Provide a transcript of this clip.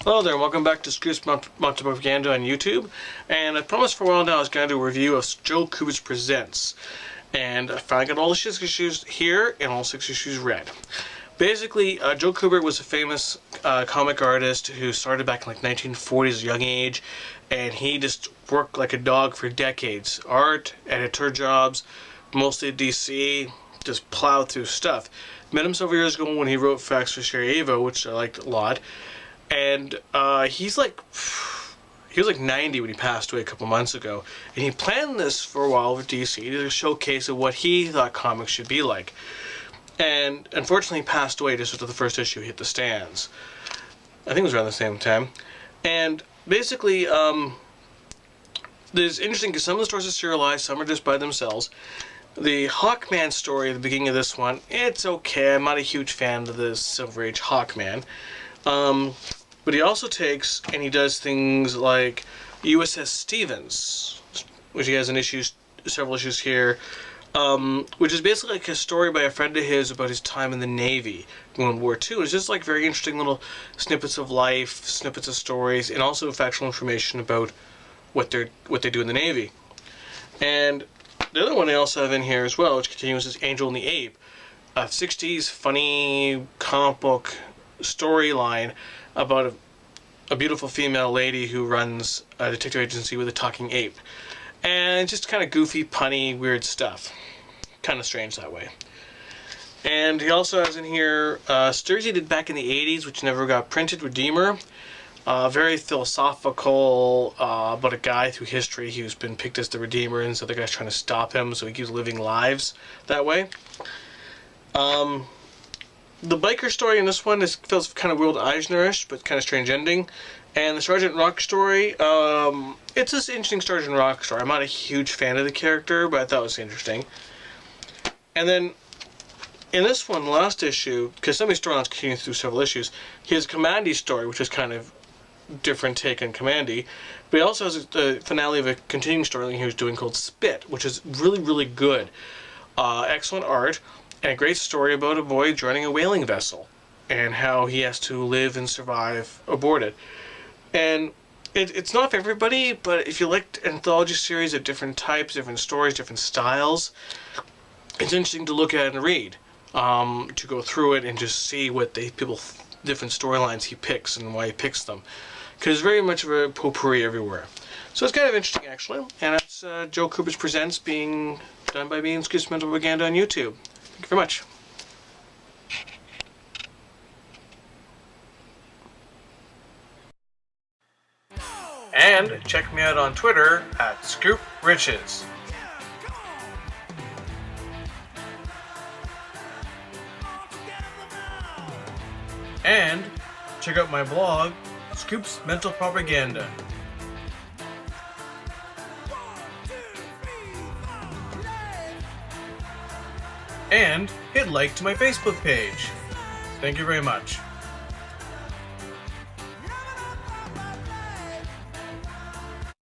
Hello there, welcome back to Scoops Propaganda on YouTube. And I promised for a while now I was going to do a review of Joe Kubert Presents. And I finally got all the 6 issues here and all 6 issues read. Basically, Joe Kubert was a famous comic artist who started back in like 1940s at a young age. And he just worked like a dog for decades. Art, editor jobs, mostly at DC, just plowed through stuff. Met him several years ago when he wrote Facts for Sarajevo, which I liked a lot. And he was like 90 when he passed away a couple months ago, and he planned this for a while with DC to showcase of what he thought comics should be like. And unfortunately, he passed away just after the first issue hit the stands. I think it was around the same time. And basically, there's interesting because some of the stories are serialized, some are just by themselves. The Hawkman story at the beginning of this one, it's okay. I'm not a huge fan of the Silver Age Hawkman. But he also takes and he does things like USS Stevens, which he has in several issues here, which is basically like a story by a friend of his about his time in the Navy in World War II. It's just like very interesting little snippets of life, snippets of stories, and also factual information about what they do in the Navy. And the other one I also have in here as well, which continues, is Angel and the Ape, a 60s funny comic book storyline about a beautiful female lady who runs a detective agency with a talking ape. And just kind of goofy, punny, weird stuff. Kind of strange that way. And he also has in here stories he did back in the 80s, which never got printed, Redeemer. Very philosophical about a guy through history who's been picked as the Redeemer, and so the guy's trying to stop him, so he keeps living lives that way. The biker story in this one feels kind of Will Eisner-ish, but kind of strange ending. And the Sergeant Rock story, it's this interesting Sergeant Rock story. I'm not a huge fan of the character, but I thought it was interesting. And then, in this one, last issue, because some of these storylines continue through several issues, he has Commandy story, which is kind of different take on Commandy. But he also has the finale of a continuing storyline he was doing called Spit, which is really, really good. Excellent art. And a great story about a boy joining a whaling vessel and how he has to live and survive aboard it. And it's not for everybody, but if you like anthology series of different types, different stories, different styles, it's interesting to look at and read, to go through it and just see what different storylines he picks and why he picks them. Because it's very much of a potpourri everywhere. So it's kind of interesting, actually. And that's Joe Kubert Presents, being done by me and Scoops Propaganda on YouTube. Thank you very much. And check me out on Twitter at ScoopRiches. And check out my blog, Scoops Mental Propaganda. And hit like to my Facebook page. Thank you very much.